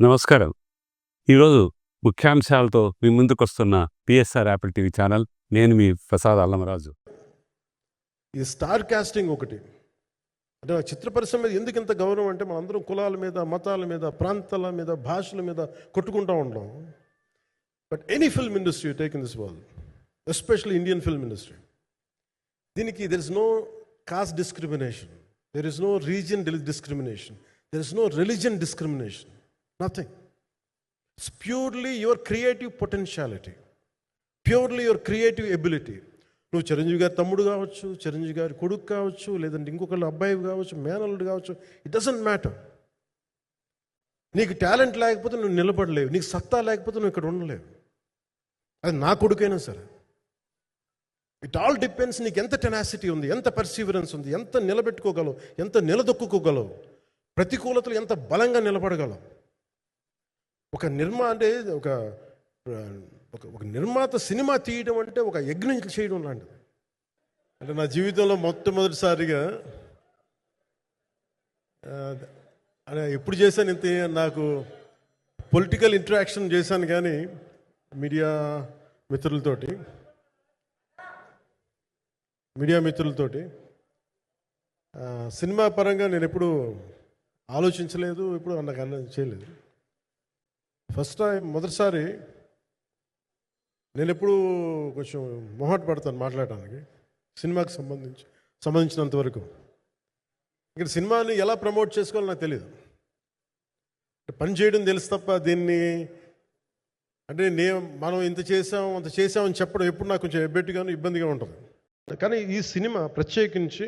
నమస్కారం. ఈరోజు ముఖ్యాంశాలతో మీ ముందుకొస్తున్న PSR Apple TV channel. నేను మీ ప్రసాద్ అల్లమరాజు. ఈ స్టార్ కాస్టింగ్ ఒకటి అంటే చిత్ర పరిశ్రమ మీద ఎందుకు ఇంత గౌరవం అంటే మనందరం కులాల మీద, మతాల మీద, ప్రాంతాల మీద, భాషల మీద కొట్టుకుంటూ ఉంటాం. But any film industry take in this world, especially Indian film industry, దీనికి there is no caste discrimination, there is no region discrimination, there is no religion discrimination. Nothing. It's purely your creative potentiality, purely your creative ability. నువ్వు చిరంజీవి గారి తమ్ముడు కావచ్చు, చిరంజీవి గారి కొడుకు కావచ్చు, లేదంటే ఇంకొకళ్ళు అబ్బాయి కావచ్చు, మేనల్లుడు కావచ్చు, ఇట్ డజంట్ మ్యాటర్. నీకు టాలెంట్ లేకపోతే నువ్వు నిలబడలేవు, నీకు సత్తా లేకపోతే నువ్వు ఇక్కడ ఉండలేవు. అది నా కొడుకైనా సరే. ఇట్ ఆల్ డిపెండ్స్ నీకు ఎంత టెనాసిటీ ఉంది, ఎంత పర్సీవరెన్స్ ఉంది, ఎంత నిలబెట్టుకోగలవు, ఎంత నిలదొక్కుకోగలవు, ప్రతికూలతలు ఎంత బలంగా నిలబడగలవు. ఒక నిర్మాత సినిమా తీయడం అంటే ఒక యజ్ఞం చేయడం లాంటిది. అంటే నా జీవితంలో మొట్టమొదటిసారిగా ఎప్పుడు చేశాను ఇంత, నాకు పొలిటికల్ ఇంటరాక్షన్ చేశాను కానీ మీడియా మిత్రులతోటి సినిమా పరంగా నేను ఎప్పుడు ఆలోచించలేదు, ఎప్పుడు నాకు చేయలేదు. ఫస్ట్ టైం మొదటిసారి నేను ఎప్పుడు కొంచెం మొహాట పడతాను మాట్లాడటానికి సినిమాకి సంబంధించినంత వరకు. ఇక్కడ సినిమాని ఎలా ప్రమోట్ చేసుకోవాలో నాకు తెలియదు. పని చేయడం తెలుసు తప్ప దీన్ని అంటే మనం ఇంత చేసామని చెప్పడం ఎప్పుడు నాకు కొంచెం ఎబ్బెట్టుగాను ఇబ్బందిగా ఉంటుంది. కానీ ఈ సినిమా ప్రత్యేకించి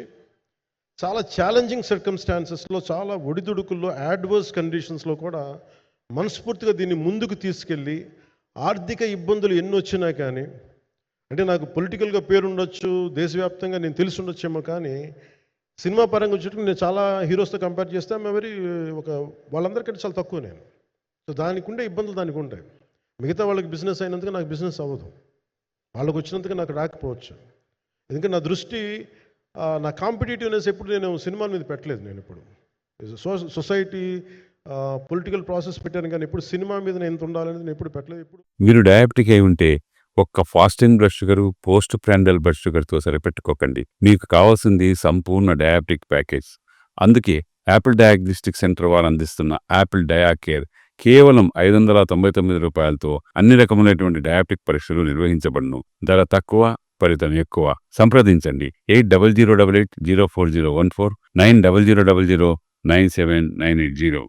చాలా ఛాలెంజింగ్ సర్కమ్స్టాన్సెస్లో, చాలా ఒడిదుడుకుల్లో, యాడ్వర్స్ కండిషన్స్లో కూడా మనస్ఫూర్తిగా దీన్ని ముందుకు తీసుకెళ్ళి, ఆర్థిక ఇబ్బందులు ఎన్ని వచ్చినా కానీ, అంటే నాకు పొలిటికల్గా పేరుండొచ్చు, దేశవ్యాప్తంగా నేను తెలిసి ఉండొచ్చేమో, కానీ సినిమా పరంగా వచ్చేటప్పుడు నేను చాలా హీరోస్తో కంపేర్ చేస్తే వాళ్ళందరికంటే చాలా తక్కువ నేను. సో దానికి ఉండే ఇబ్బందులు దానికి ఉంటాయి. మిగతా వాళ్ళకి బిజినెస్ అయినందుకు నాకు బిజినెస్ అవ్వదు, వాళ్ళకి వచ్చినందుకు నాకు రాకపోవచ్చు. ఎందుకంటే నా దృష్టి, నా కాంపిటేటివ్నెస్ ఎప్పుడు నేను సినిమాల మీద పెట్టలేదు. నేను ఇప్పుడు సొసైటీ పొలిటికల్ ప్రాసెస్ పెట్టాను, కానీ ఎప్పుడు సినిమా మీద నేను ఎంత ఉండాలనేది నేను ఎప్పుడు పెట్టలేదు. ఇప్పుడు మీరు డయాబెటిక్ అయి ఉంటే ఒక్క fasting blood sugar, post prandial blood షుగర్తో సరిపెట్టుకోకండి. మీకు కావాల్సింది సంపూర్ణ డయాబెటిక్ ప్యాకేజ్. అందుకే యాపిల్ డయాగ్నోస్టిక్ సెంటర్ వారు అందిస్తున్న యాపిల్ డయా కేర్ కేవలం 599 రూపాయలతో అన్ని రకములైనటువంటి డయాబెటిక్ పరీక్షలు నిర్వహించబడును. ధర తక్కువ, ఫలితం ఎక్కువ. సంప్రదించండి 8008804014, 9000097980.